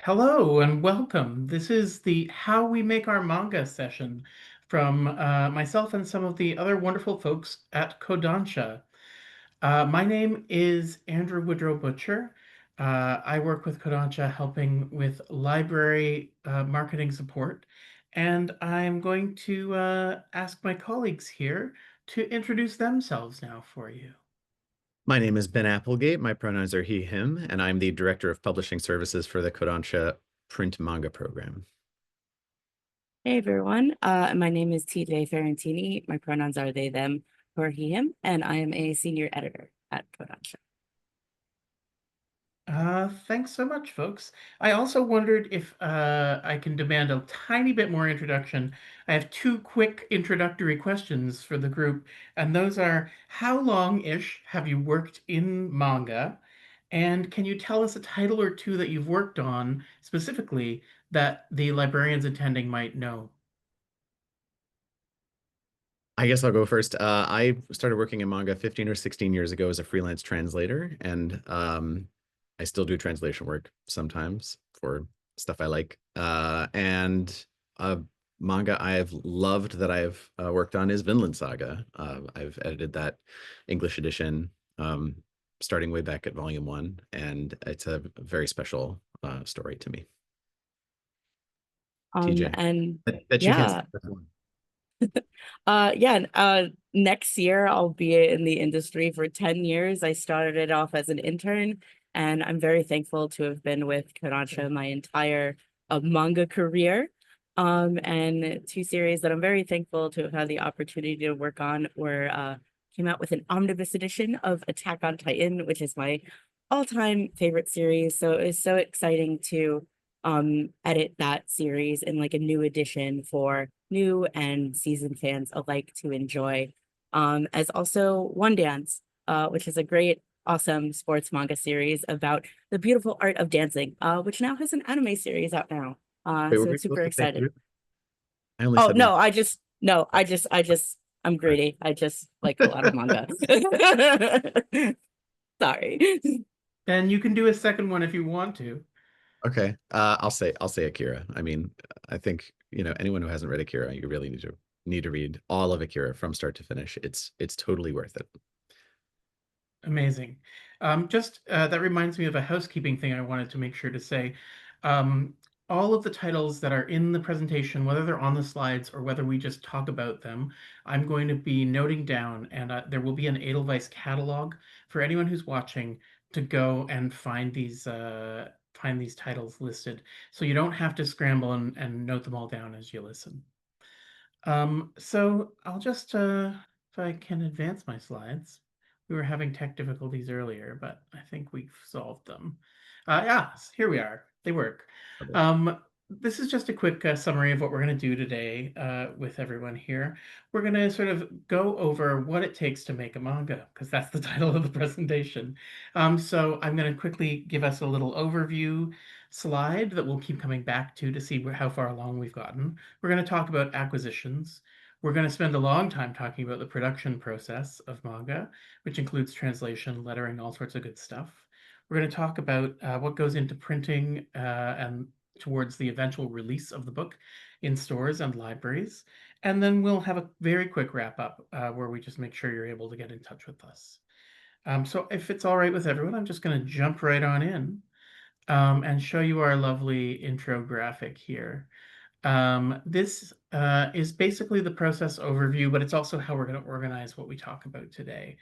Hello and welcome. This is the How We Make Our Manga session from myself and some of the other wonderful folks at Kodansha. My name is Andrew Woodrow Butcher. I work with Kodansha helping with library marketing support, and I'm going to ask my colleagues here to introduce themselves now for you. My name is Ben Applegate. My pronouns are he, him, and I'm the Director of Publishing Services for the Kodansha print manga program. Hey everyone, my name is TJ Ferentini. My pronouns are they, them, her, he, him, and I am a senior editor at Kodansha. Thanks so much, folks. I also wondered if I can demand a tiny bit more introduction. I have two quick introductory questions for the group, and those are, how long-ish have you worked in manga? And can you tell us a title or two that you've worked on specifically that the librarians attending might know? I guess I'll go first. I started working in manga 15 or 16 years ago as a freelance translator, and I still do translation work sometimes for stuff I like. And manga I've loved that I've worked on is Vinland Saga. I've edited that English edition starting way back at volume 1, and it's a very special story to me. TJ, And that you can't say yeah, that one. next year I'll be in the industry for 10 years. I started it off as an intern, and I'm very thankful to have been with Kodansha my entire manga career. And two series that I'm very thankful to have had the opportunity to work on were came out with an omnibus edition of Attack on Titan, which is my all-time favorite series. So it was so exciting to edit that series in like a new edition for new and seasoned fans alike to enjoy. As also One Dance, which is a great, awesome sports manga series about the beautiful art of dancing, which now has an anime series out now. Wait, were So we it's super supposed to say excited. who? I only Oh said one. no, I'm Sorry. greedy. I just like a lot of manga. Sorry. And you can do a second one if you want to. Okay. I'll say Akira. I mean, I think, anyone who hasn't read Akira, you really need to read all of Akira from start to finish. It's totally worth it. Amazing. Just that reminds me of a housekeeping thing I wanted to make sure to say. Um, all of the titles that are in the presentation, whether they're on the slides or whether we just talk about them, I'm going to be noting down, and there will be an Edelweiss catalog for anyone who's watching to go and find these titles listed, so you don't have to scramble and note them all down as you listen. So I'll just, if I can advance my slides. We were having tech difficulties earlier, but I think we've solved them. Yeah, here we are. They work. Okay. This is just a quick summary of what we're going to do today with everyone here. We're going to sort of go over what it takes to make a manga, because that's the title of the presentation. So I'm going to quickly give us a little overview slide that we'll keep coming back to see how far along we've gotten. We're going to talk about acquisitions. We're going to spend a long time talking about the production process of manga, which includes translation, lettering, all sorts of good stuff. We're going to talk about what goes into printing and towards the eventual release of the book in stores and libraries. And then we'll have a very quick wrap up where we just make sure you're able to get in touch with us. So if it's all right with everyone, I'm just going to jump right on in and show you our lovely intro graphic here. This is basically the process overview, but it's also how we're going to organize what we talk about today.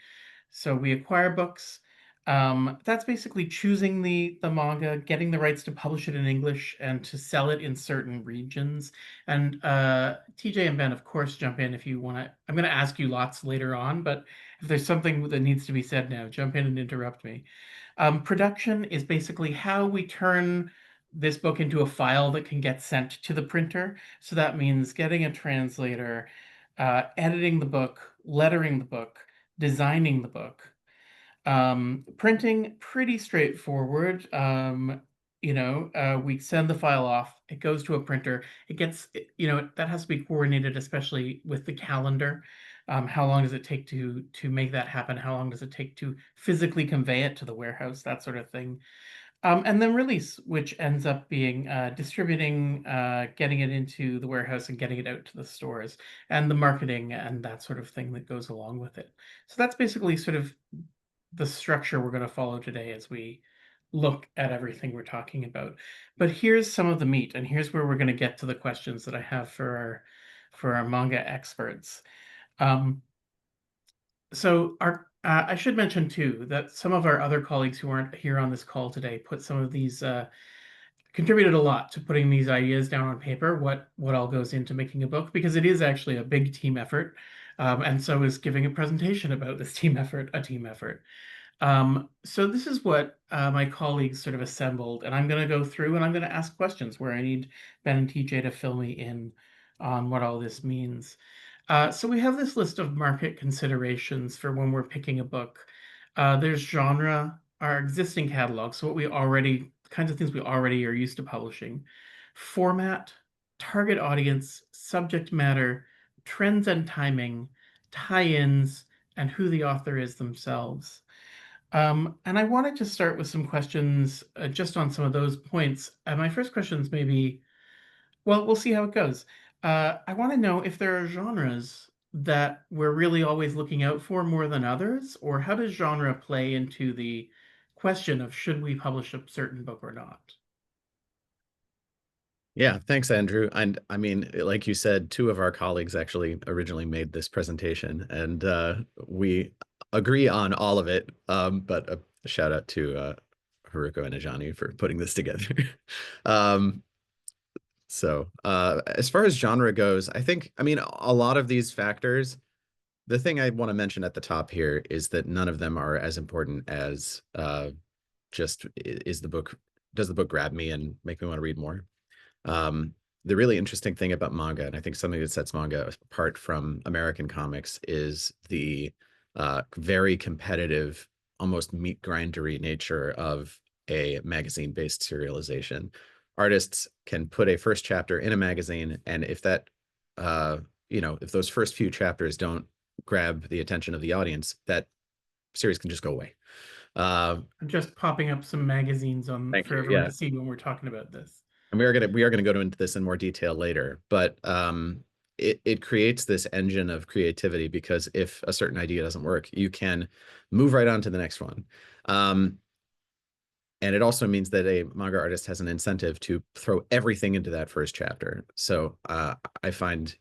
So we acquire books. That's basically choosing the manga, getting the rights to publish it in English and to sell it in certain regions. And TJ and Ben, of course, jump in if you want to. I'm going to ask you lots later on, but if there's something that needs to be said now, jump in and interrupt me. Production is basically how we turn this book into a file that can get sent to the printer. So that means getting a translator, editing the book, lettering the book, designing the book. Printing, pretty straightforward. We send the file off, it goes to a printer. It gets, that has to be coordinated, especially with the calendar. How long does it take to make that happen? How long does it take to physically convey it to the warehouse? That sort of thing. And then release, which ends up being distributing, getting it into the warehouse and getting it out to the stores, and the marketing and that sort of thing that goes along with it. So that's basically sort of the structure we're going to follow today as we look at everything we're talking about. But here's some of the meat, and here's where we're going to get to the questions that I have for our manga experts. Um, so I should mention too that some of our other colleagues who aren't here on this call today put some of these contributed a lot to putting these ideas down on paper, what all goes into making a book, because it is actually a big team effort. And so is giving a presentation about this team effort a team effort. So this is what my colleagues sort of assembled, and I'm going to go through and I'm going to ask questions where I need Ben and TJ to fill me in on what all this means. So we have this list of market considerations for when we're picking a book. There's genre, our existing catalog, so what we already, kinds of things we already are used to publishing, format, target audience, subject matter, trends and timing, tie-ins, and who the author is themselves. And I wanted to start with some questions just on some of those points. My first question is maybe, well, we'll see how it goes. I want to know if there are genres that we're really always looking out for more than others, or how does genre play into the question of should we publish a certain book or not? Yeah, thanks, Andrew. And I mean, like you said, two of our colleagues actually originally made this presentation, and we agree on all of it. But a shout out to Haruko and Ajani for putting this together. um, as far as genre goes, I mean, a lot of these factors, the thing I want to mention at the top here is that none of them are as important as just does the book grab me and make me want to read more? The really interesting thing about manga, and I think something that sets manga apart from American comics, is the very competitive, almost meat grindery nature of a magazine-based serialization. Artists can put a first chapter in a magazine, and if that, if those first few chapters don't grab the attention of the audience, that series can just go away. I'm just popping up some magazines Thank for you. everyone Yeah. to see when we're talking about this. And we are gonna go into this in more detail later, but it creates this engine of creativity, because if a certain idea doesn't work, you can move right on to the next one. And it also means that a manga artist has an incentive to throw everything into that first chapter. So I find,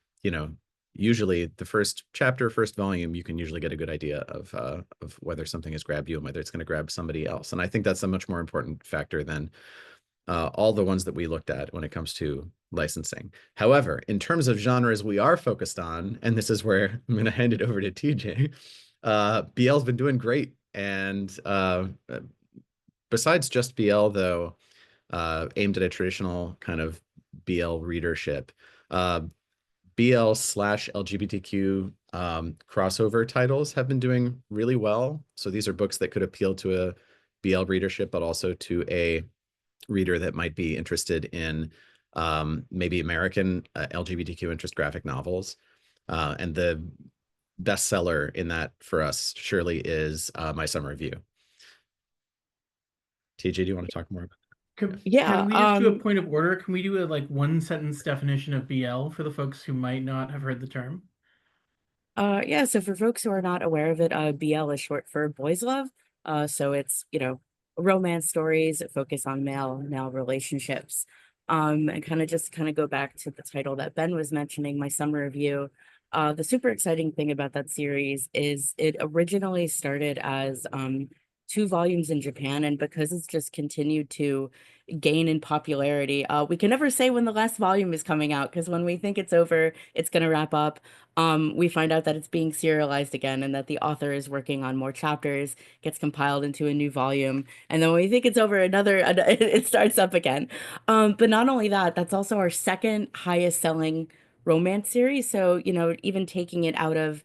usually the first chapter, first volume, you can usually get a good idea of whether something has grabbed you and whether it's going to grab somebody else. And I think that's a much more important factor than all the ones that we looked at when it comes to licensing. However, in terms of genres we are focused on, and this is where I'm going to hand it over to TJ, BL's been doing great. And besides just BL, though, aimed at a traditional kind of BL readership, BL/LGBTQ crossover titles have been doing really well. So these are books that could appeal to a BL readership, but also to a reader that might be interested in maybe American LGBTQ interest graphic novels. And the bestseller in that for us surely is My Summer Review. TJ, do you want to talk more about Can we just do a point of order? Can we do a one sentence definition of BL for the folks who might not have heard the term? Yeah, so for folks who are not aware of it, BL is short for boys love. So it's, romance stories that focus on male relationships. And kind of go back to the title that Ben was mentioning, My Summer Review. The super exciting thing about that series is it originally started as 2 volumes in Japan, and because it's just continued to gain in popularity, we can never say when the last volume is coming out, because when we think it's over, it's going to wrap up, we find out that it's being serialized again and that the author is working on more chapters, gets compiled into a new volume, and then when we think it's over, it starts up again. But not only that, that's also our second highest selling romance series. So, even taking it out of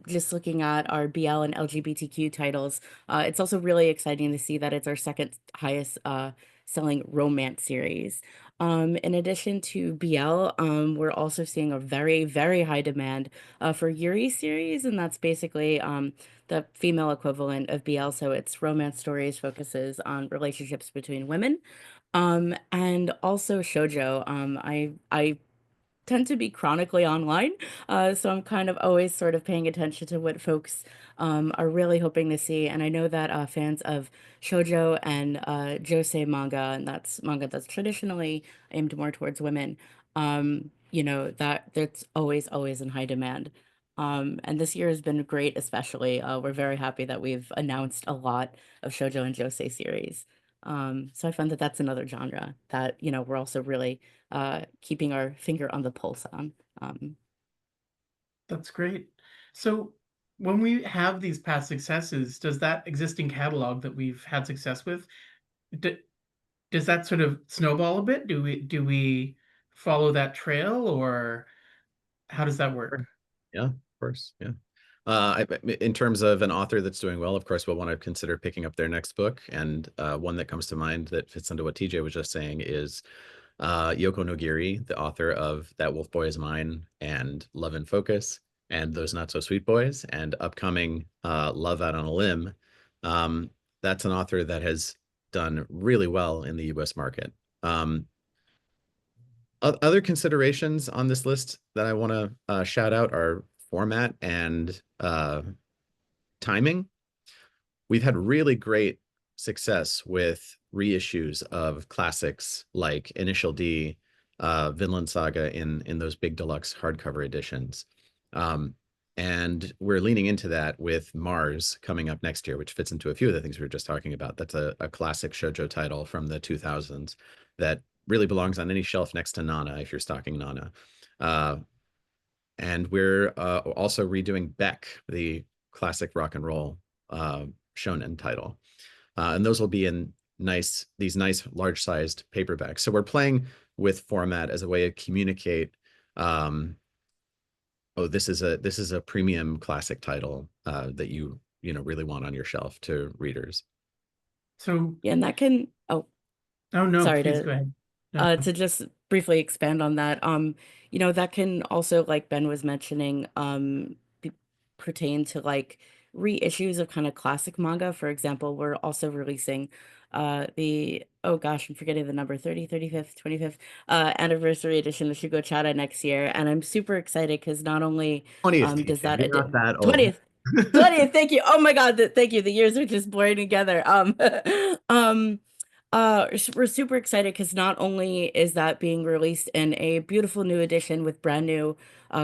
just looking at our BL and LGBTQ titles, it's also really exciting to see that it's our second highest selling romance series. In addition to BL, we're also seeing a very, very high demand for Yuri series, and that's basically the female equivalent of BL. So it's romance stories, focuses on relationships between women. And also shoujo. I tend to be chronically online. So I'm kind of always sort of paying attention to what folks are really hoping to see. And I know that fans of shoujo and josei manga, and that's manga that's traditionally aimed more towards women, that's always, always in high demand. And this year has been great, especially. We're very happy that we've announced a lot of shoujo and josei series. So I find that that's another genre that, we're also really keeping our finger on the pulse on. That's great. So when we have these past successes, does that existing catalog that we've had success with, d does that sort of snowball a bit? Do we follow that trail, or how does that work? Sure. Yeah, of course. Yeah. In terms of an author that's doing well, of course, we'll want to consider picking up their next book. And one that comes to mind that fits into what TJ was just saying is Yoko Nogiri, the author of That Wolf Boy Is Mine and Love and Focus and Those Not So Sweet Boys and upcoming Love Out on a Limb. That's an author that has done really well in the US market. Other considerations on this list that I want to shout out are format and timing. We've had really great success with reissues of classics like Initial D, Vinland Saga in those big deluxe hardcover editions. And we're leaning into that with Mars coming up next year, which fits into a few of the things we were just talking about. That's a classic shoujo title from the 2000s that really belongs on any shelf next to Nana if you're stocking Nana. And we're also redoing Beck, the classic rock and roll shonen title. And those will be in these nice large-sized paperbacks. So we're playing with format as a way to communicate. Oh, this is a premium classic title that you really want on your shelf to readers. So, Yeah, and that can, oh no, sorry please to go ahead. No. to just briefly expand on that, that can also, like Ben was mentioning, be, pertain to like reissues of kind of classic manga. For example, we're also releasing the, oh gosh, I'm forgetting the number, 35th, 25th anniversary edition of Shugo Chara next year. And I'm super excited because not only 20th, does TJ, that you're not that old. 20th 20th, thank you. Oh my God, thank you. The years are just blurring together. Um, we're super excited because not only is that being released in a beautiful new edition with brand new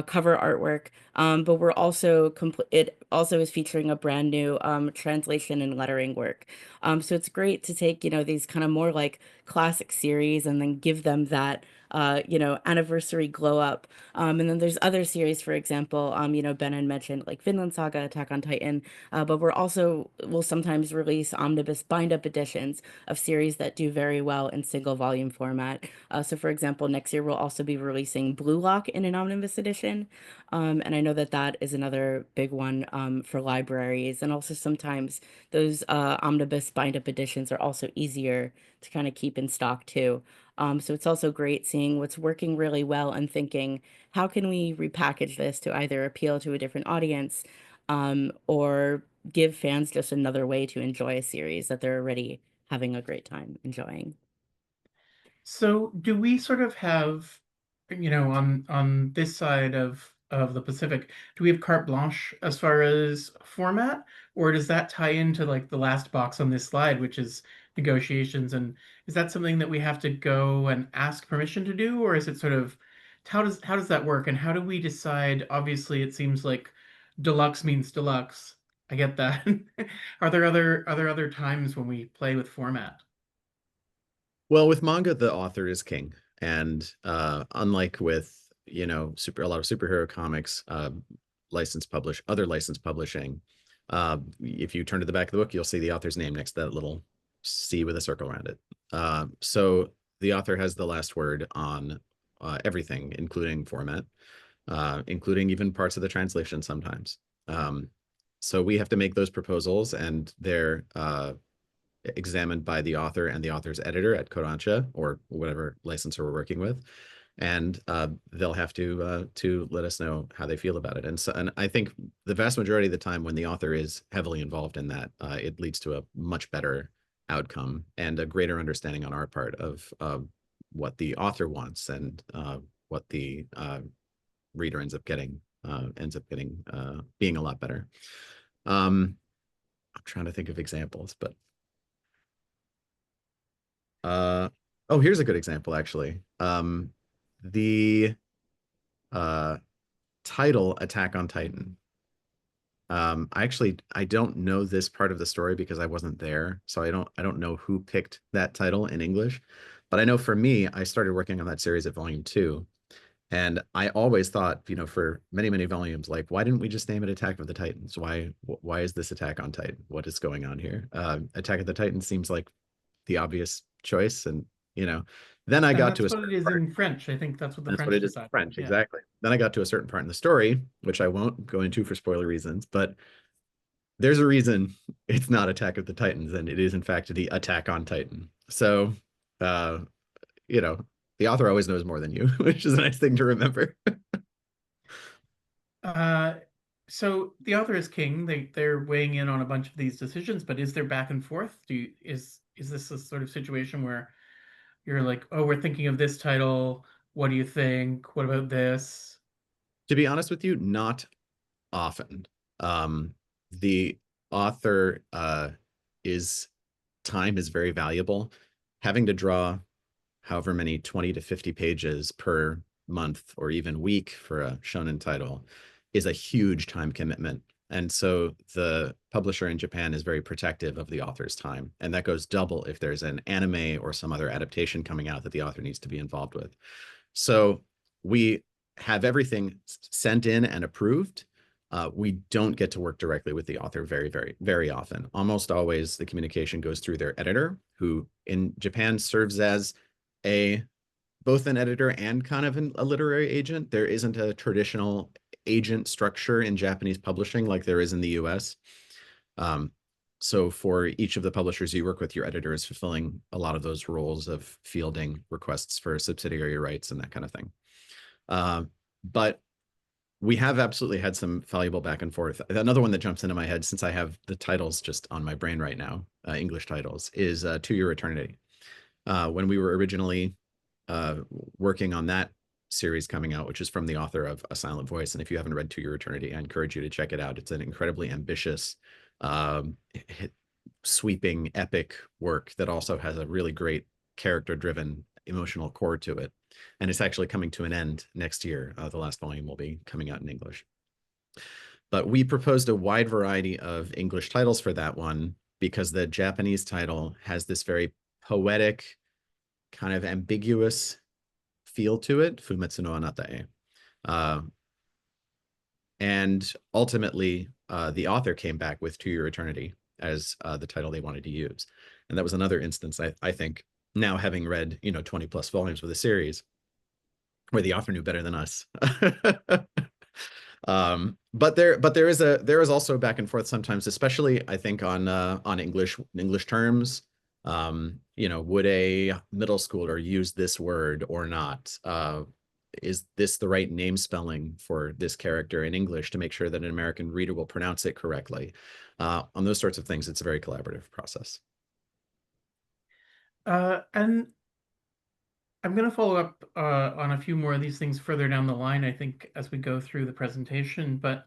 cover artwork, but we're also it also is featuring a brand new translation and lettering work. So it's great to take, these kind of more like classic series and then give them that anniversary glow up. And then there's other series, for example, Ben had mentioned like Vinland Saga, Attack on Titan, but we'll sometimes release omnibus bind up editions of series that do very well in single volume format. So for example, next year we'll also be releasing Blue Lock in an omnibus edition. And I know that that is another big one for libraries. And also sometimes those omnibus bind up editions are also easier to kind of keep in stock too. So it's also great seeing what's working really well and thinking, how can we repackage this to either appeal to a different audience or give fans just another way to enjoy a series that they're already having a great time enjoying. So do we sort of have, on this side of the Pacific, do we have carte blanche as far as format, or does that tie into like the last box on this slide, which is negotiations? And is that something that we have to go and ask permission to do, or is it sort of how does that work? And how do we decide? Obviously, it seems like deluxe means deluxe. I get that. Are there other times when we play with format? Well, with manga, the author is king, and unlike with a lot of superhero comics, other licensed publishing, if you turn to the back of the book, you'll see the author's name next to that little C with a circle around it. So the author has the last word on everything, including format, including even parts of the translation sometimes. So we have to make those proposals, and they're examined by the author and the author's editor at Kodansha or whatever licensor we're working with, and they'll have to let us know how they feel about it. And I think the vast majority of the time when the author is heavily involved in that, it leads to a much better outcome and a greater understanding on our part of what the author wants and what the reader ends up getting being a lot better. I'm trying to think of examples, but oh, here's a good example actually. The title Attack on Titan. I don't know this part of the story because I wasn't there, so I don't know who picked that title in English, but I know for me, I started working on that series at volume 2, and I always thought, you know, for many, many volumes, like, why didn't we just name it Attack of the Titans? Why is this Attack on Titan? What is going on here? Attack of the Titans seems like the obvious choice, and you know, then I And got to that's a what it certain is part. in French. I think that's what the That's what French it is in decided. French, Yeah. exactly. Then I got to a certain part in the story, which I won't go into for spoiler reasons, but there's a reason it's not Attack of the Titans, and it is in fact the Attack on Titan. So, uh, you know, the author always knows more than you, which is a nice thing to remember. Uh, so the author is king. They're weighing in on a bunch of these decisions, but is there back and forth? Is this a sort of situation where you're like, oh, we're thinking of this title. What do you think? What about this? To be honest with you, not often. The author is time is very valuable. Having to draw however many 20 to 50 pages per month or even week for a shonen title is a huge time commitment. And so the publisher in Japan is very protective of the author's time. And that goes double if there's an anime or some other adaptation coming out that the author needs to be involved with. So we have everything sent in and approved. We don't get to work directly with the author very, very, very often. Almost always the communication goes through their editor, who in Japan serves as both an editor and kind of a literary agent. There isn't a traditional agent structure in Japanese publishing like there is in the US. So for each of the publishers you work with, your editor is fulfilling a lot of those roles of fielding requests for subsidiary rights and that kind of thing. But we have absolutely had some valuable back and forth. Another one that jumps into my head, since I have the titles just on my brain right now, English titles, is To Your Eternity. When we were originally working on that series coming out, which is from the author of A Silent Voice. And if you haven't read To Your Eternity, I encourage you to check it out. It's an incredibly ambitious, sweeping, epic work that also has a really great character-driven emotional core to it. And it's actually coming to an end next year. The last volume will be coming out in English. But we proposed a wide variety of English titles for that one because the Japanese title has this very poetic, kind of ambiguous feel to it, Fumetsu no Anata e. And ultimately, the author came back with To Your Eternity as the title they wanted to use. And that was another instance, I think, now having read, 20 plus volumes of the series, where the author knew better than us. But there is also back and forth sometimes, especially I think on English terms. Would a middle schooler use this word or not? Is this the right name spelling for this character in English to make sure that an American reader will pronounce it correctly? On those sorts of things, it's a very collaborative process. And I'm going to follow up on a few more of these things further down the line, I think, as we go through the presentation. But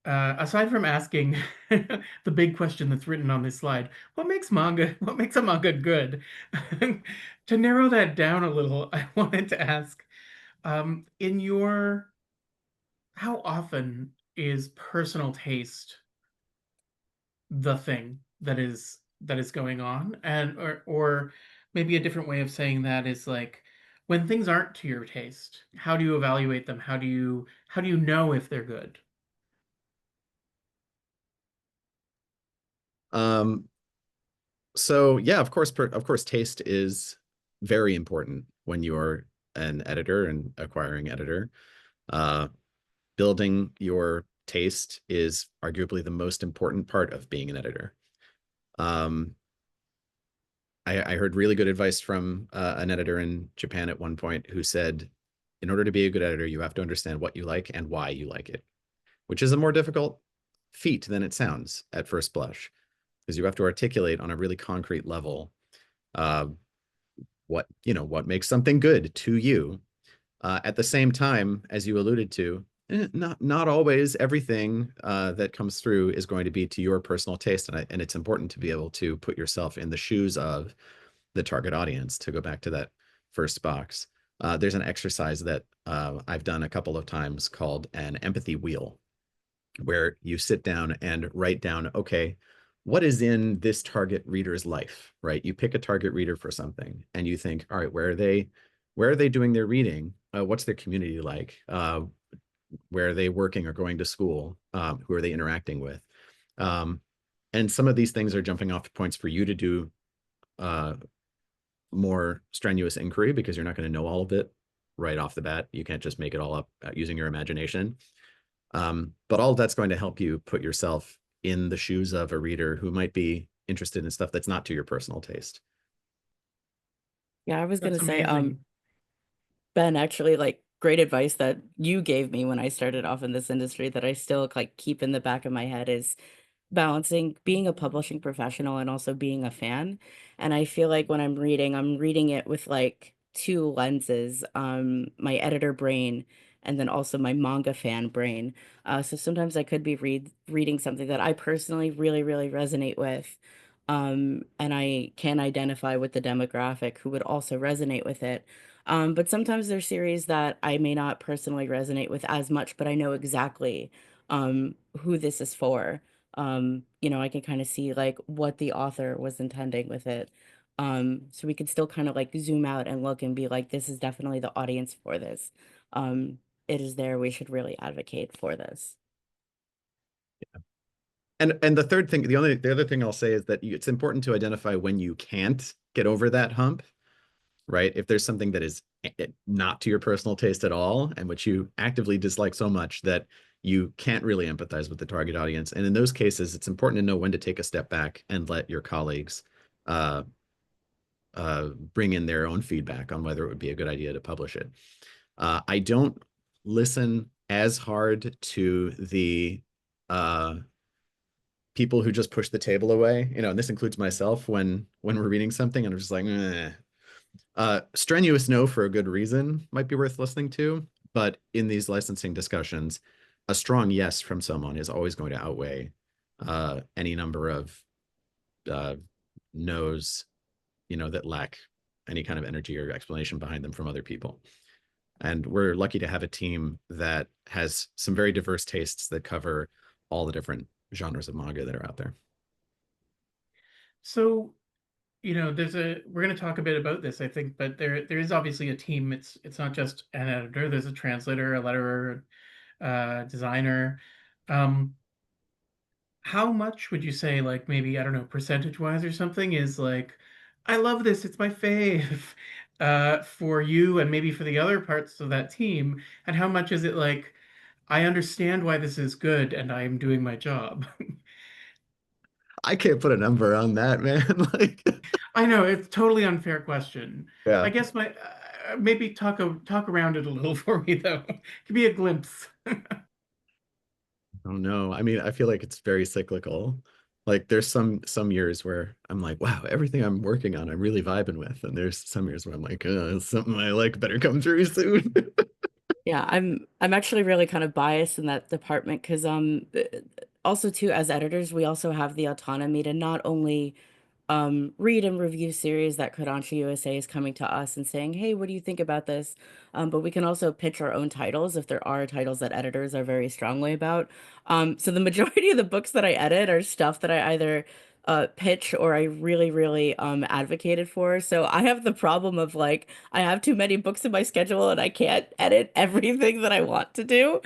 aside from asking the big question that's written on this slide, what makes a manga good? To narrow that down a little, I wanted to ask, how often is personal taste the thing that is going on? And or maybe a different way of saying that is like, when things aren't to your taste, how do you evaluate them? How do you know if they're good? So yeah, of course, taste is very important when you're an editor and acquiring editor. Building your taste is arguably the most important part of being an editor. I heard really good advice from an editor in Japan at one point who said, in order to be a good editor, you have to understand what you like and why you like it, which is a more difficult feat than it sounds at first blush, because you have to articulate on a really concrete level uh, what makes something good to you. At the same time, as you alluded to, not always everything that comes through is going to be to your personal taste, and it's important to be able to put yourself in the shoes of the target audience. To go back to that first box, there's an exercise that I've done a couple of times called an empathy wheel, where you sit down and write down, okay, what is in this target reader's life, right? You pick a target reader for something and you think, all right, where are they doing their reading? What's their community like? Where are they working or going to school? Who are they interacting with? And some of these things are jumping off points for you to do more strenuous inquiry, because you're not going to know all of it right off the bat. You can't just make it all up using your imagination. But all that's going to help you put yourself in the shoes of a reader who might be interested in stuff that's not to your personal taste. Yeah, I was That's gonna say, amazing. Ben, actually, like, great advice that you gave me when I started off in this industry that I still like keep in the back of my head is balancing being a publishing professional and also being a fan. And I feel like when I'm reading it with like two lenses, my editor brain and then also my manga fan brain. So sometimes I could be reading something that I personally really, really resonate with. And I can identify with the demographic who would also resonate with it. But sometimes there's series that I may not personally resonate with as much, but I know exactly who this is for. I can kind of see like what the author was intending with it. So we could still kind of like zoom out and look and be like, this is definitely the audience for this. Um, it is there. We should really advocate for this. And the other thing I'll say is that it's important to identify when you can't get over that hump, right? If there's something that is not to your personal taste at all, and which you actively dislike so much that you can't really empathize with the target audience. And in those cases, it's important to know when to take a step back and let your colleagues uh, bring in their own feedback on whether it would be a good idea to publish it. I don't listen as hard to the people who just push the table away, and this includes myself when we're reading something and I'm just like, strenuous no for a good reason might be worth listening to. But in these licensing discussions, a strong yes from someone is always going to outweigh any number of no's, that lack any kind of energy or explanation behind them from other people. And we're lucky to have a team that has some very diverse tastes that cover all the different genres of manga that are out there. So, we're going to talk a bit about this, I think, but there is obviously a team. It's not just an editor. There's a translator, a letterer, designer. Um, how much would you say, like maybe, I don't know, percentage wise or something, is like, I love this, it's my fave, for you and maybe for the other parts of that team? And how much is it like, I understand why this is good and I am doing my job? I can't put a number on that, man. Like, I know it's totally unfair question. yeah, I guess my maybe talk around it a little for me though. Give me a glimpse. I don't know. I mean, I feel like it's very cyclical. Like there's some years where I'm like, wow, everything I'm working on, I'm really vibing with. And there's some years where I'm like, something I like better come through soon. Yeah, I'm actually really kind of biased in that department because also too as editors we also have the autonomy to not only read and review series that Kodansha USA is coming to us and saying, hey, what do you think about this? But we can also pitch our own titles if there are titles that editors are very strongly about. So the majority of the books that I edit are stuff that I either pitch or I really, really advocated for. So I have the problem of like, I have too many books in my schedule and I can't edit everything that I want to do.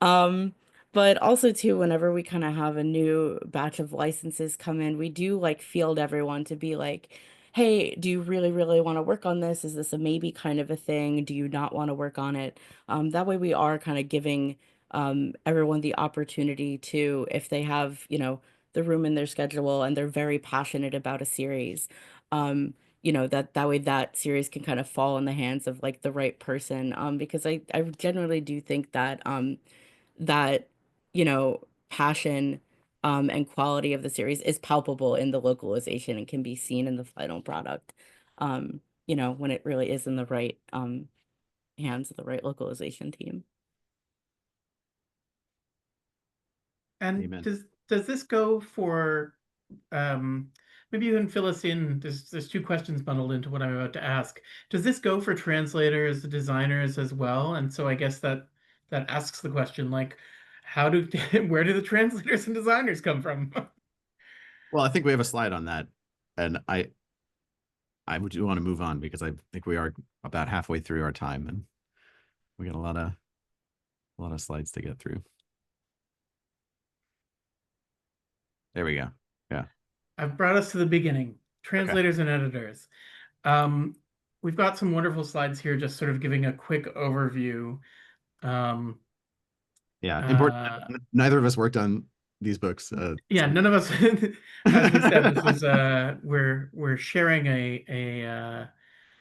Um, but also too, whenever we kind of have a new batch of licenses come in, we do like field everyone to be like, hey, do you really, really want to work on this? Is this a maybe kind of a thing? Do you not want to work on it? That way we are kind of giving everyone the opportunity to, if they have, the room in their schedule and they're very passionate about a series, you know, that way that series can kind of fall in the hands of like the right person. Because I generally do think that that, you know, passion and quality of the series is palpable in the localization and can be seen in the final product. You know, when it really is in the right hands of the right localization team. And Amen. does this go for maybe you can fill us in. There's two questions bundled into what I'm about to ask. Does this go for translators, designers as well? And so I guess that asks the question like, how do where do the translators and designers come from? Well, I think we have a slide on that, and I do want to move on because I think we are about halfway through our time, and we got a lot of slides to get through. There we go. Yeah. I've brought us to the beginning. Translators and editors. Um, we've got some wonderful slides here, just sort of giving a quick overview. Um, Yeah. Important. uh, Neither of us worked on these books. yeah, So none of us, as we said, this was we're sharing yeah.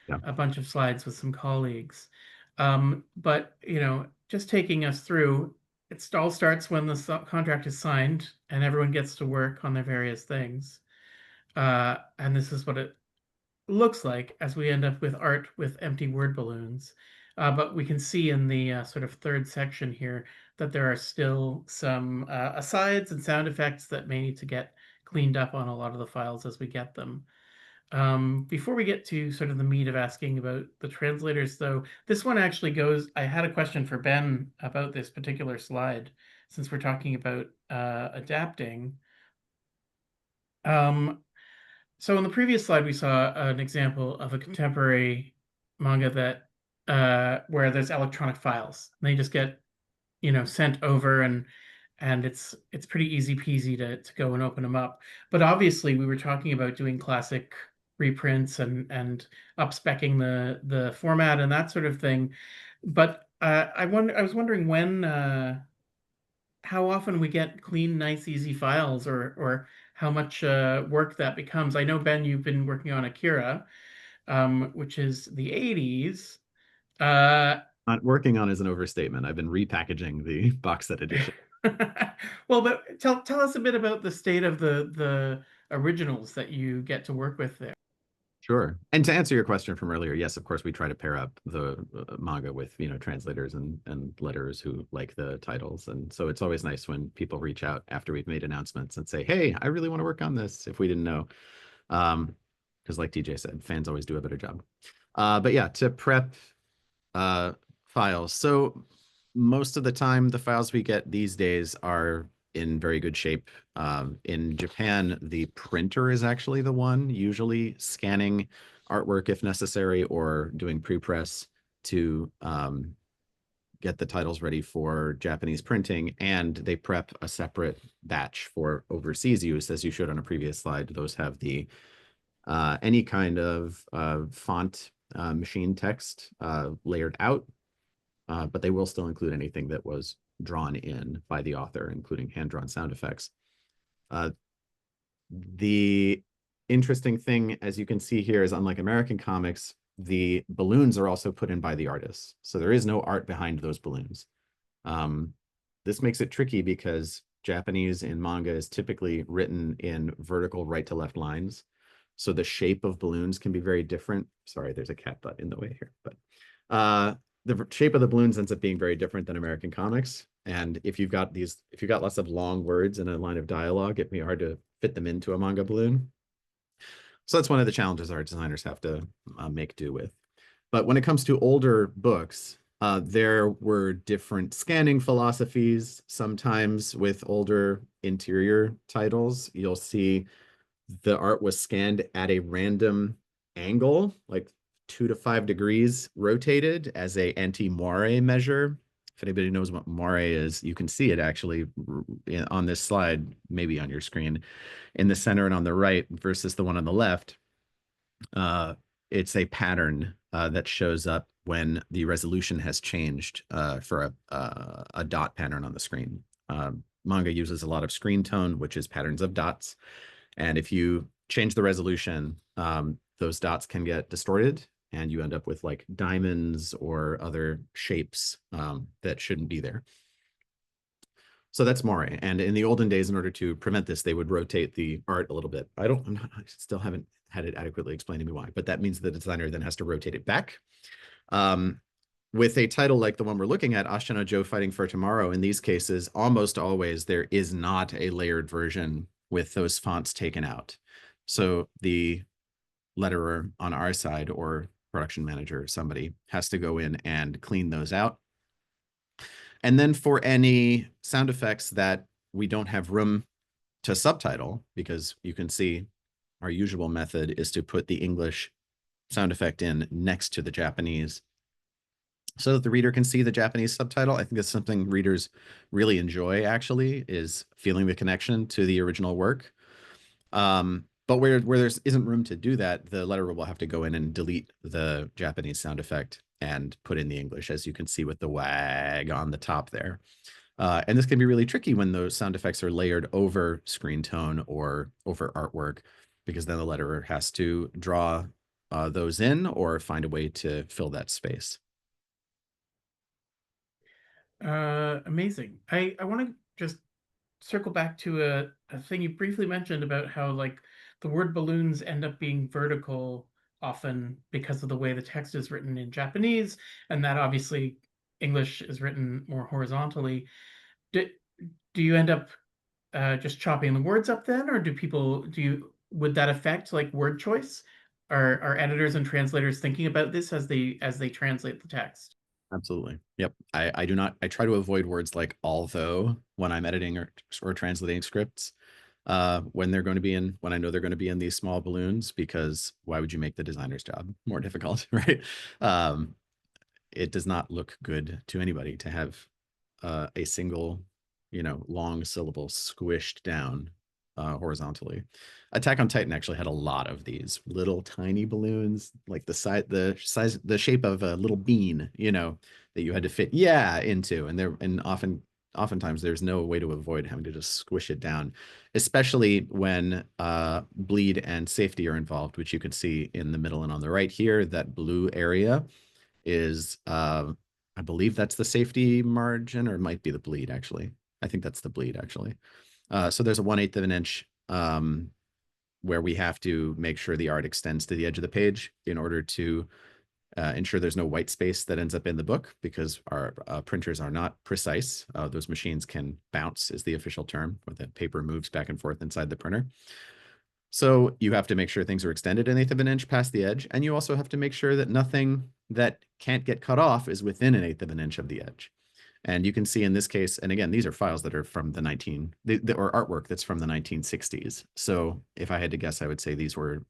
a bunch of slides with some colleagues. But you know, just taking us through, it all starts when the contract is signed and everyone gets to work on their various things. And this is what it looks like as we end up with art with empty word balloons. But we can see in the sort of third section here that there are still some asides and sound effects that may need to get cleaned up on a lot of the files as we get them. Before we get to sort of the meat of asking about the translators, though, this one actually goes. I had a question for Ben about this particular slide, since we're talking about adapting. Um, so in the previous slide, we saw an example of a contemporary manga that where there's electronic files. And they just get, you know, sent over and it's pretty easy peasy to go and open them up. But obviously we were talking about doing classic reprints and up-speccing the format and that sort of thing. But I was wondering when how often we get clean, nice, easy files or how much work that becomes. I know, Ben, you've been working on Akira, which is the 80s. Uh, Not working on is an overstatement. I've been repackaging the box set edition. well, but tell us a bit about the state of the originals that you get to work with there. Sure. And to answer your question from earlier, yes, of course, we try to pair up the manga with, you know, translators and letters who like the titles. And so it's always nice when people reach out after we've made announcements and say, hey, I really want to work on this if we didn't know. Because like TJ said, fans always do a better job. But yeah, to prep files. So most of the time, the files we get these days are in very good shape. In Japan, the printer is actually the one usually scanning artwork if necessary or doing pre-press to get the titles ready for Japanese printing, and they prep a separate batch for overseas use. As you showed on a previous slide, those have the any kind of font machine text layered out, but they will still include anything that was drawn in by the author, including hand-drawn sound effects. The interesting thing, as you can see here, is unlike American comics, the balloons are also put in by the artists. So there is no art behind those balloons. This makes it tricky because Japanese in manga is typically written in vertical right to left lines. So the shape of balloons can be very different. Sorry, there's a cat butt in the way here, but the shape of the balloons ends up being very different than American comics. And if you've got lots of long words in a line of dialogue, it'd be hard to fit them into a manga balloon. So that's one of the challenges our designers have to make do with. But when it comes to older books, there were different scanning philosophies. Sometimes with older interior titles, you'll see the art was scanned at a random angle, like 2 to 5 degrees rotated as a anti-moire measure. If anybody knows what moire is, you can see it actually on this slide, maybe on your screen, in the center and on the right versus the one on the left. It's a pattern that shows up when the resolution has changed for a dot pattern on the screen. Manga uses a lot of screen tone, which is patterns of dots. And if you change the resolution, those dots can get distorted and you end up with like diamonds or other shapes that shouldn't be there. So that's Moire. And in the olden days, in order to prevent this, they would rotate the art a little bit. I still haven't had it adequately explained to me why, but that means the designer then has to rotate it back. With a title like the one we're looking at, Ashana Joe Fighting for Tomorrow, in these cases, almost always there is not a layered version with those fonts taken out. So the letterer on our side or production manager or somebody has to go in and clean those out. And then for any sound effects that we don't have room to subtitle, because you can see our usual method is to put the English sound effect in next to the Japanese so that the reader can see the Japanese subtitle. I think that's something readers really enjoy, actually, is feeling the connection to the original work. But where there isn't room to do that, the letterer will have to go in and delete the Japanese sound effect and put in the English, as you can see with the wag on the top there. And this can be really tricky when those sound effects are layered over screen tone or over artwork, because then the letterer has to draw those in or find a way to fill that space. Amazing. I want to just circle back to a thing you briefly mentioned about how like the word balloons end up being vertical often because of the way the text is written in Japanese, and that obviously English is written more horizontally. Do, do you end up just chopping the words up then, or would that affect like word choice? Are editors and translators thinking about this as they translate the text? Absolutely. Yep. I do not, I try to avoid words like although when I'm editing or translating scripts, when they're going to be in, when I know they're going to be in these small balloons, because why would you make the designer's job more difficult, right? It does not look good to anybody to have a single, long syllable squished down horizontally. Attack on Titan actually had a lot of these little tiny balloons, like the shape of a little bean, that you had to fit into, and oftentimes there's no way to avoid having to just squish it down, especially when bleed and safety are involved, which you can see in the middle and on the right here. That blue area is I believe that's the safety margin, or it might be the bleed, actually. I think that's the bleed, actually. So there's a 1/8 of an inch where we have to make sure the art extends to the edge of the page in order to ensure there's no white space that ends up in the book, because our printers are not precise. Those machines can bounce, is the official term, where the paper moves back and forth inside the printer. So you have to make sure things are extended 1/8 of an inch past the edge, and you also have to make sure that nothing that can't get cut off is within 1/8 of an inch of the edge. And you can see in this case, and again, these are files that are from or artwork that's from the 1960s. So if I had to guess, I would say these were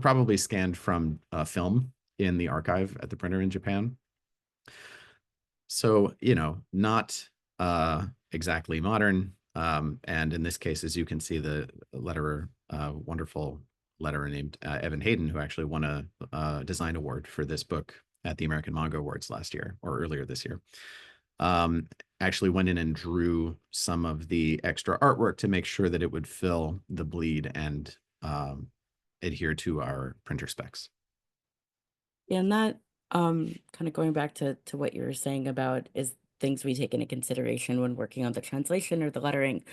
probably scanned from film in the archive at the printer in Japan. So, not exactly modern. And in this case, as you can see, the letterer, wonderful letterer named Evan Hayden, who actually won a design award for this book at the American Manga Awards last year, or earlier this year, actually went in and drew some of the extra artwork to make sure that it would fill the bleed and adhere to our printer specs. And that kind of going back to what you were saying about is things we take into consideration when working on the translation or the lettering.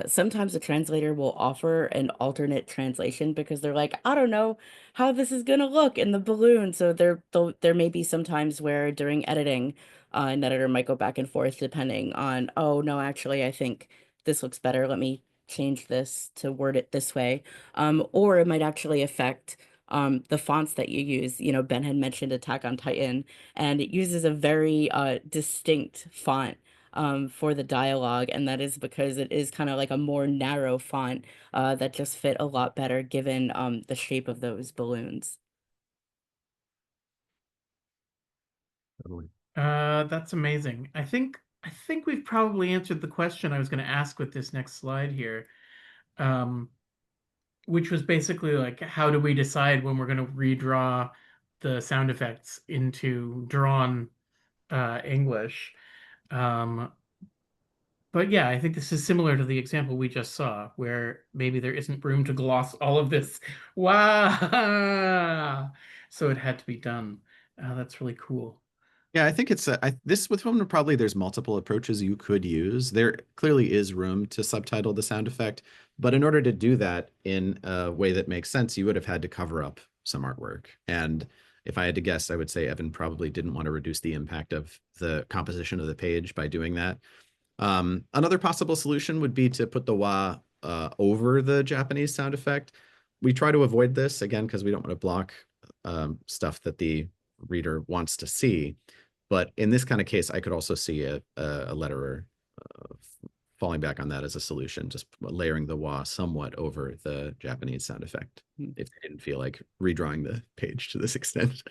Sometimes the translator will offer an alternate translation because they're like, I don't know how this is gonna look in the balloon. So there may be some times where during editing, an editor might go back and forth depending on, oh no, actually I think this looks better. Let me change this to word it this way. Or it might actually affect the fonts that you use. Ben had mentioned Attack on Titan, and it uses a very distinct font for the dialogue, and that is because it is kind of like a more narrow font that just fit a lot better given the shape of those balloons. Totally. That's amazing. I think we've probably answered the question I was going to ask with this next slide here, which was basically like, how do we decide when we're going to redraw the sound effects into drawn English? But But yeah, I think this is similar to the example we just saw, where maybe there isn't room to gloss all of this. Wow! So it had to be done. That's really cool. Yeah, I think it's this with one probably there's multiple approaches you could use. There clearly is room to subtitle the sound effect, but in order to do that in a way that makes sense, you would have had to cover up some artwork. And if I had to guess, I would say Evan probably didn't want to reduce the impact of the composition of the page by doing that. Another possible solution would be to put the wah over the Japanese sound effect. We try to avoid this again because we don't want to block stuff that the reader wants to see. But in this kind of case, I could also see a letterer falling back on that as a solution, just layering the wah somewhat over the Japanese sound effect if they didn't feel like redrawing the page to this extent.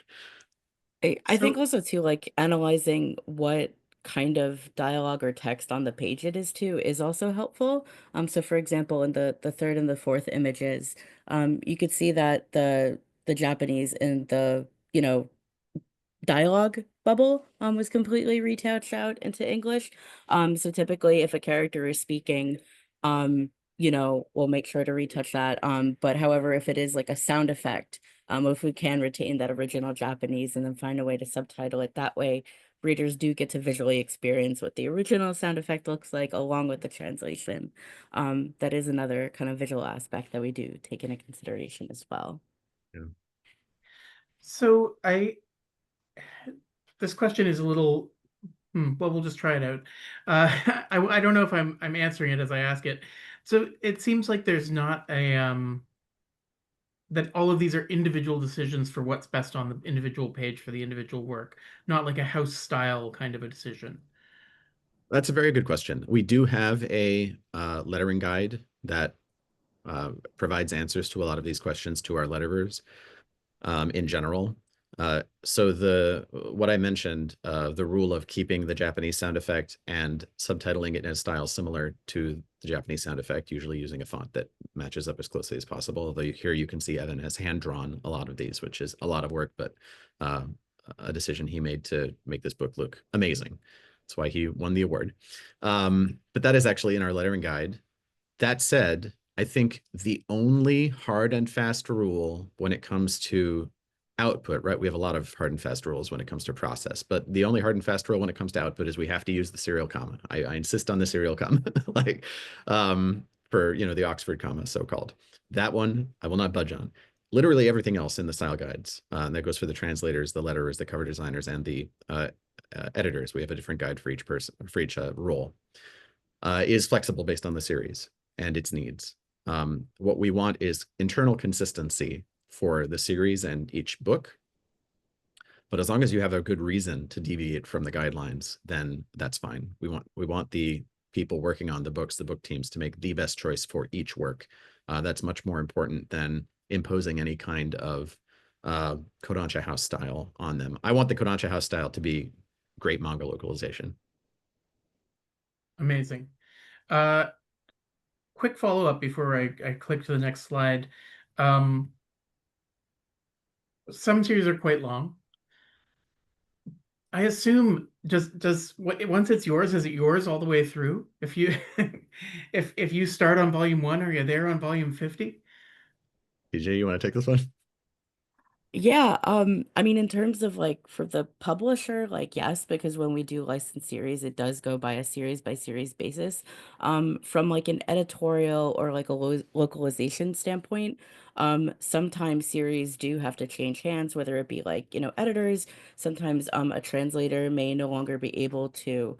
I think So, also too, like analyzing what kind of dialogue or text on the page it is too is also helpful. So for example, in the third and the fourth images, you could see that the Japanese in the, dialogue bubble was completely retouched out into English. So typically if a character is speaking, we'll make sure to retouch that. But however, if it is like a sound effect, if we can retain that original Japanese and then find a way to subtitle it that way, readers do get to visually experience what the original sound effect looks like along with the translation. That is another kind of visual aspect that we do take into consideration as well. Yeah. so this question is a little, well, we'll just try it out. I don't know if I'm answering it as I ask it. So it seems like there's not that all of these are individual decisions for what's best on the individual page for the individual work, not like a house style kind of a decision. That's a very good question. We do have a lettering guide that provides answers to a lot of these questions to our letterers in general. So what I mentioned, the rule of keeping the Japanese sound effect and subtitling it in a style similar to the Japanese sound effect, usually using a font that matches up as closely as possible. Although here you can see Evan has hand-drawn a lot of these, which is a lot of work, but a decision he made to make this book look amazing. That's why he won the award. But that is actually in our lettering guide. That said, I think the only hard and fast rule when it comes to output, right? We have a lot of hard and fast rules when it comes to process, but the only hard and fast rule when it comes to output is we have to use the serial comma. I insist on the serial comma, like for the Oxford comma, so-called. That one I will not budge on. Literally everything else in the style guides, and that goes for the translators, the letterers, the cover designers, and the editors. We have a different guide for each person, for each role, is flexible based on the series and its needs. What we want is internal consistency for the series and each book. But as long as you have a good reason to deviate from the guidelines, then that's fine. We want the people working on the books, the book teams, to make the best choice for each work. That's much more important than imposing any kind of Kodansha house style on them. I want the Kodansha house style to be great manga localization. Amazing. Uh, Quick follow-up before I click to the next slide. Some series are quite long. I assume once it's yours, is it yours all the way through? If you if you start on volume 1, are you there on volume 50? PJ, you want to take this one? Yeah, I mean, in terms of like for the publisher, like yes, because when we do licensed series, it does go by a series by series basis. From like an editorial or like a localization standpoint, sometimes series do have to change hands, whether it be like, editors, sometimes a translator may no longer be able to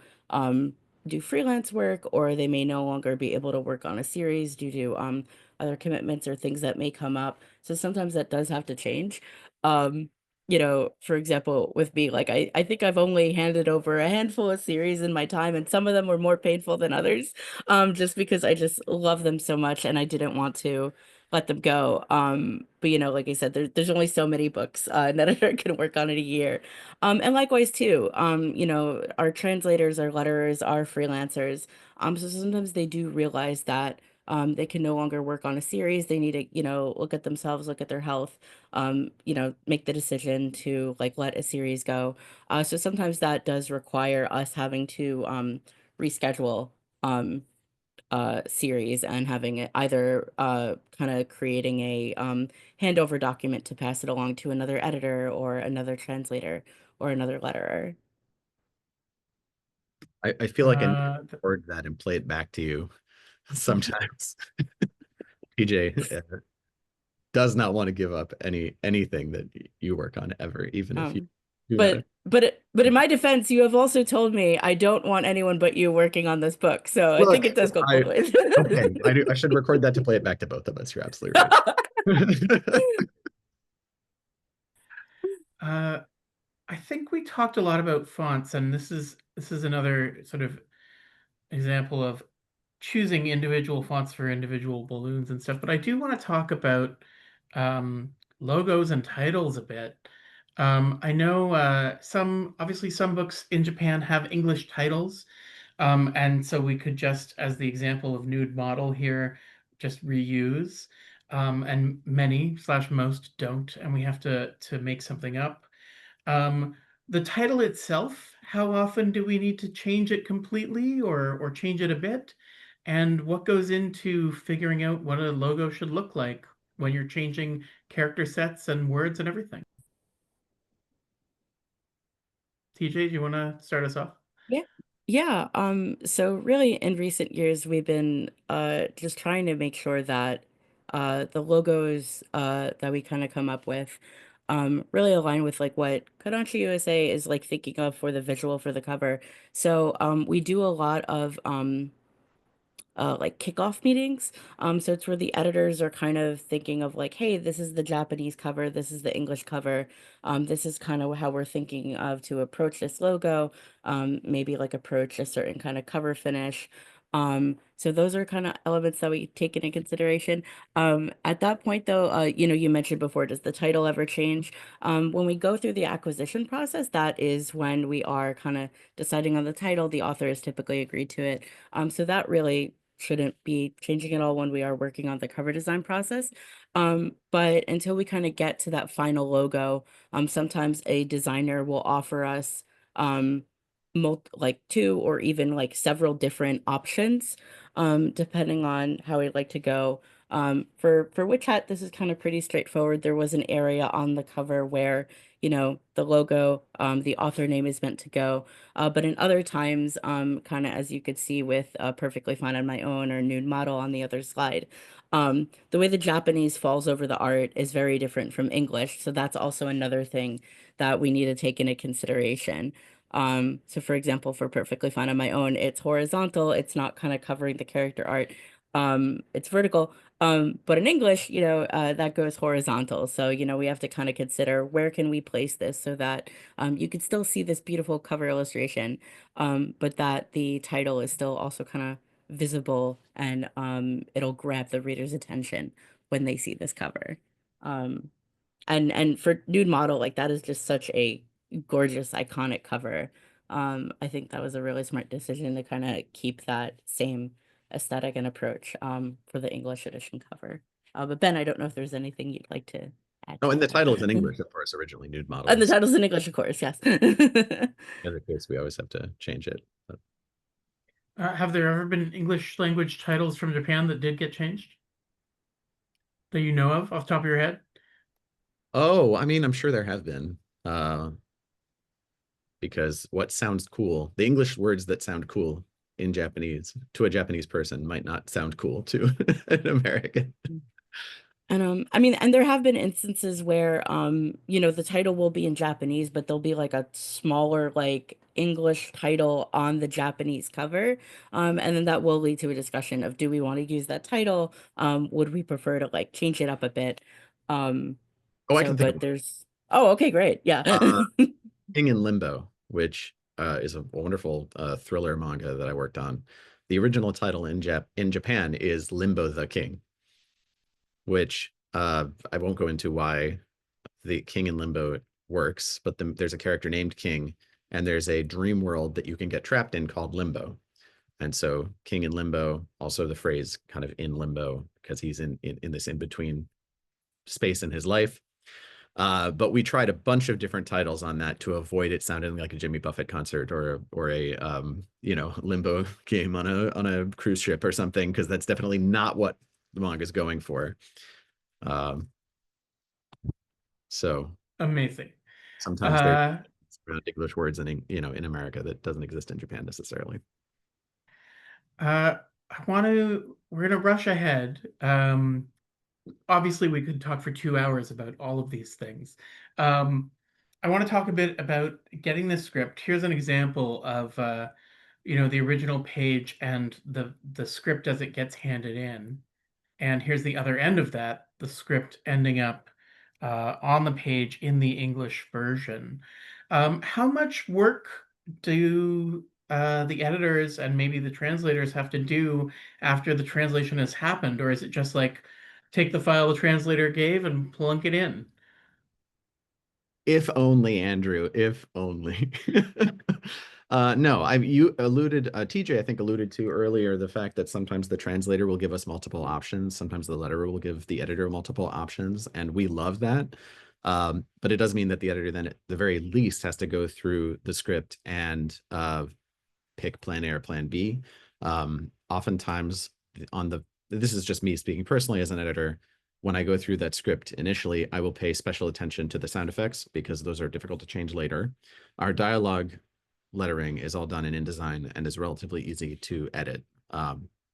do freelance work, or they may no longer be able to work on a series due to other commitments or things that may come up. So sometimes that does have to change. Um, for example, with me, like I think I've only handed over a handful of series in my time, and some of them were more painful than others, just because I just love them so much and I didn't want to let them go. But like I said, there's only so many books an editor can work on in a year. And likewise too, our translators, our letterers, our freelancers, so sometimes they do realize that they can no longer work on a series. They need to, look at themselves, look at their health, make the decision to like let a series go. So sometimes that does require us having to reschedule series and having it either kind of creating a handover document to pass it along to another editor or another translator or another letterer. I feel like I need to Uh, th- record that and play it back to you sometimes. PJ does not want to give up anything that you work on ever, even if you Um, do that. but in my defense, you have also told me I don't want anyone but you working on this book. So I think Look, it does go both I ways. okay, I should record that to play it back to both of us. You're absolutely right. uh, I think we talked a lot about fonts, and this is another sort of example of choosing individual fonts for individual balloons and stuff. But I do want to talk about logos and titles a bit. I know obviously some books in Japan have English titles, and so we could just, as the example of nude model here, just reuse. And many slash most don't, and we have to make something up. Um, the title itself, how often do we need to change it completely or change it a bit? And what goes into figuring out what a logo should look like when you're changing character sets and words and everything? TJ, do you want to start us off? Yeah. Yeah. So really in recent years we've been just trying to make sure that the logos that we kind of come up with really align with like what Kodansha USA is like thinking of for the visual for the cover. So we do a lot of like kickoff meetings. So it's where the editors are kind of thinking of like, hey, this is the Japanese cover, this is the English cover. This is kind of how we're thinking of to approach this logo. Maybe like approach a certain kind of cover finish. So those are kind of elements that we take into consideration. At that point though, you mentioned before, does the title ever change? When we go through the acquisition process, that is when we are kind of deciding on the title. The author has typically agreed to it. So that really shouldn't be changing at all when we are working on the cover design process. But until we kind of get to that final logo, sometimes a designer will offer us like two or even like several different options, depending on how we'd like to go. For Witch Hat, this is kind of pretty straightforward. There was an area on the cover where, the logo, the author name is meant to go. But in other times, kind of as you could see with Perfectly Fine on My Own or Nude Model on the other slide, the way the Japanese falls over the art is very different from English. So that's also another thing that we need to take into consideration. So for example, for Perfectly Fine on My Own, it's horizontal, it's not kind of covering the character art. It's vertical. But in English, that goes horizontal. So, we have to kind of consider where can we place this so that you can still see this beautiful cover illustration, but that the title is still also kind of visible and it'll grab the reader's attention when they see this cover. Um, and for Nude Model, like that is just such a gorgeous, iconic cover. I think that was a really smart decision to kind of keep that same aesthetic and approach for the English edition cover. But Ben, I don't know if there's anything you'd like to add Oh, to and the that. title is in English, of course, originally nude And the models. title's in English, of course, yes. In other case, we always have to change it. But, Have there ever been English language titles from Japan that did get changed that you know of off the top of your head? oh, I mean, I'm sure there have been. Because what sounds cool, the English words that sound cool in Japanese to a Japanese person might not sound cool to an American. And I mean, and there have been instances where the title will be in Japanese, but there'll be like a smaller like English title on the Japanese cover. And then that will lead to a discussion of do we want to use that title? Would we prefer to like change it up a bit? Um, Oh, I can think of but there's okay, great. Yeah. King in Limbo, which is a wonderful thriller manga that I worked on. The original title in Japan is Limbo the King, which I won't go into why the King in Limbo works, but there's a character named King, and there's a dream world that you can get trapped in called Limbo. And so King in Limbo, also the phrase kind of in limbo, because he's in this in-between space in his life. But we tried a bunch of different titles on that to avoid it sounding like a Jimmy Buffett concert or a limbo game on a cruise ship or something, because that's definitely not what the manga is going for. So Amazing. sometimes there's English words in America that doesn't exist in Japan necessarily. We're gonna rush ahead. Obviously we could talk for 2 hours about all of these things. I want to talk a bit about getting the script. Here's an example of the original page and the script as it gets handed in. And here's the other end of that, the script ending up on the page in the English version. How much work do the editors and maybe the translators have to do after the translation has happened? Or is it just like take the file the translator gave and plunk it in? If only, Andrew, if only. No, you alluded, TJ, I think alluded to earlier the fact that sometimes the translator will give us multiple options. Sometimes the letterer will give the editor multiple options, and we love that. But it does mean that the editor then at the very least has to go through the script and pick plan A or plan B. Oftentimes this is just me speaking personally as an editor. When I go through that script initially, I will pay special attention to the sound effects because those are difficult to change later. Our dialogue lettering is all done in InDesign and is relatively easy to edit.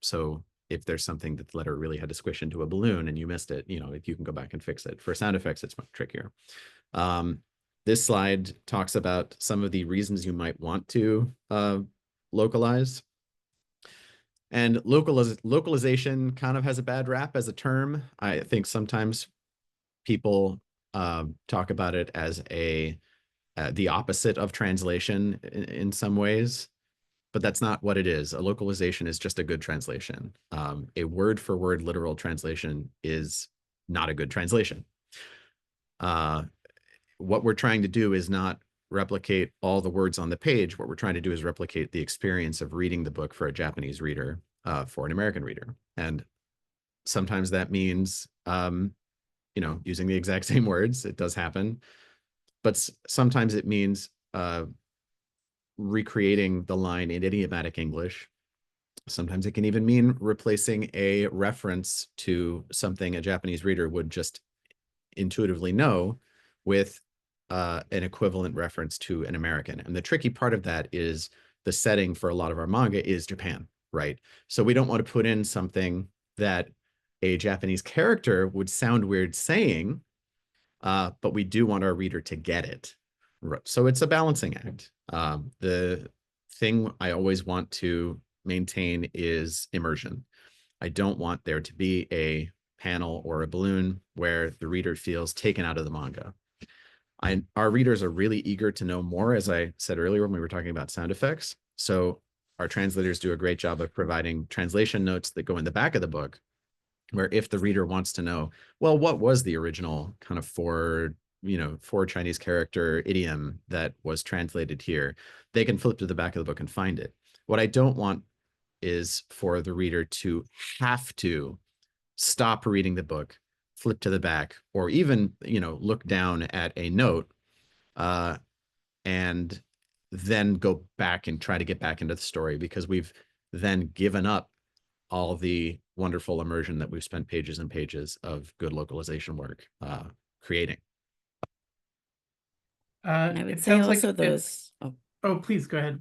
So if there's something that the letter really had to squish into a balloon and you missed it, you can go back and fix it. For sound effects, it's much trickier. This slide talks about some of the reasons you might want to localize. And localization kind of has a bad rap as a term. I think sometimes people talk about it as the opposite of translation in some ways, but that's not what it is. A localization is just a good translation. A word for word literal translation is not a good translation. What we're trying to do is not replicate all the words on the page. What we're trying to do is replicate the experience of reading the book for a Japanese reader, for an American reader. And sometimes that means, using the exact same words. It does happen. But sometimes it means recreating the line in idiomatic English. Sometimes it can even mean replacing a reference to something a Japanese reader would just intuitively know with an equivalent reference to an American. And the tricky part of that is the setting for a lot of our manga is Japan, right? So we don't want to put in something that a Japanese character would sound weird saying, but we do want our reader to get it. So it's a balancing act. The thing I always want to maintain is immersion. I don't want there to be a panel or a balloon where the reader feels taken out of the manga. Our readers are really eager to know more, as I said earlier when we were talking about sound effects. So our translators do a great job of providing translation notes that go in the back of the book, where if the reader wants to know, well, what was the original kind of four Chinese character idiom that was translated here, they can flip to the back of the book and find it. What I don't want is for the reader to have to stop reading the book, flip to the back, or even, look down at a note and then go back and try to get back into the story, because we've then given up all the wonderful immersion that we've spent pages and pages of good localization work creating. I would It say sounds like also those. Oh, please go ahead.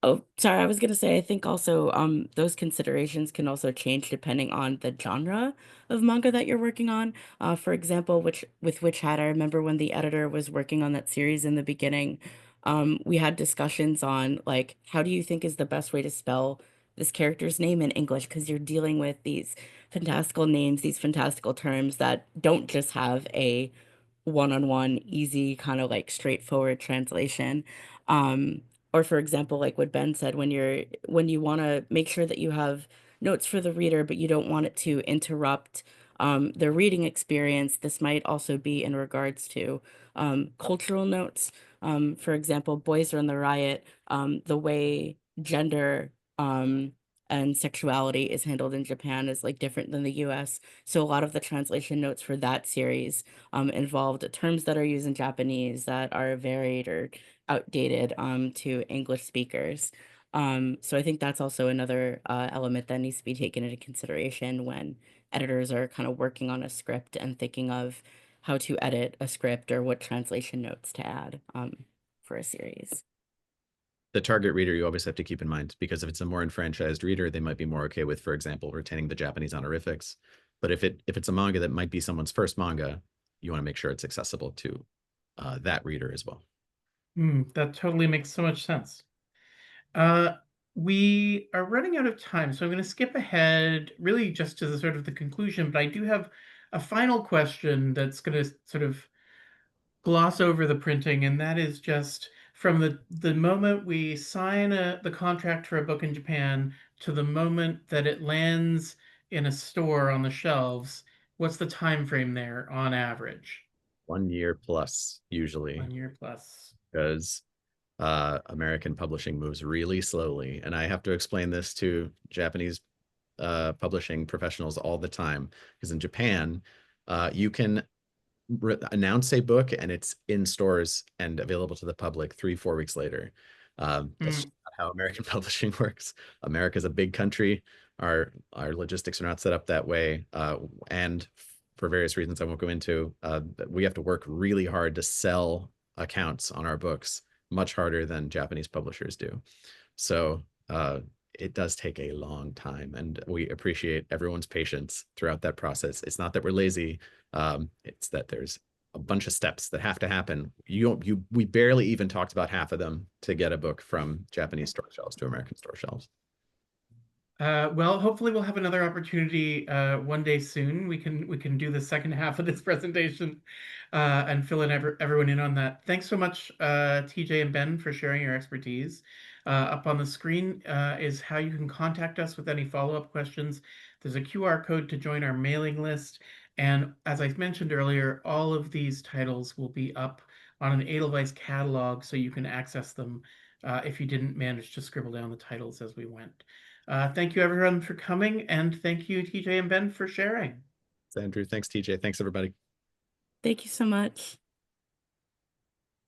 Oh, sorry. I was gonna say, I think also those considerations can also change depending on the genre of manga that you're working on. For example, with Witch Hat, I remember when the editor was working on that series in the beginning, we had discussions on like, how do you think is the best way to spell this character's name in English? Because you're dealing with these fantastical names, these fantastical terms that don't just have a one-on-one easy kind of like straightforward translation. um or for example, like what Ben said, when you want to make sure that you have notes for the reader but you don't want it to interrupt their reading experience, this might also be in regards to cultural notes. For example, Boys Run the Riot, the way gender and sexuality is handled in Japan is like different than the US. So a lot of the translation notes for that series involved terms that are used in Japanese that are varied or outdated to English speakers. So I think that's also another element that needs to be taken into consideration when editors are kind of working on a script and thinking of how to edit a script or what translation notes to add for a series. The target reader you always have to keep in mind, because if it's a more enfranchised reader, they might be more okay with, for example, retaining the Japanese honorifics. But if it's a manga that might be someone's first manga, you want to make sure it's accessible to that reader as well. That totally makes so much sense. Uh, we are running out of time, so I'm going to skip ahead really just to the sort of the conclusion, but I do have a final question that's going to sort of gloss over the printing, and that is just from the moment we sign the contract for a book in Japan to the moment that it lands in a store on the shelves, what's the time frame there on average? 1 year plus, usually, 1 year plus. because American publishing moves really slowly. And I have to explain this to Japanese publishing professionals all the time, because in Japan, you can announce a book and it's in stores and available to the public 3-4 weeks later. That's just not how American publishing works. America's a big country. Our logistics are not set up that way. And for various reasons I won't go into, we have to work really hard to sell accounts on our books, much harder than Japanese publishers do. So it does take a long time, and we appreciate everyone's patience throughout that process. It's not that we're lazy. It's that there's a bunch of steps that have to happen. We barely even talked about half of them to get a book from Japanese store shelves to American store shelves. Well, hopefully we'll have another opportunity one day soon. We can do the second half of this presentation and fill in everyone in on that. Thanks so much, TJ and Ben, for sharing your expertise. Up on the screen is how you can contact us with any follow-up questions. There's a QR code to join our mailing list. And as I mentioned earlier, all of these titles will be up on an Edelweiss catalog, so you can access them if you didn't manage to scribble down the titles as we went. Thank you everyone for coming, and thank you TJ and Ben for sharing. Andrew, thanks TJ, thanks everybody. Thank you so much.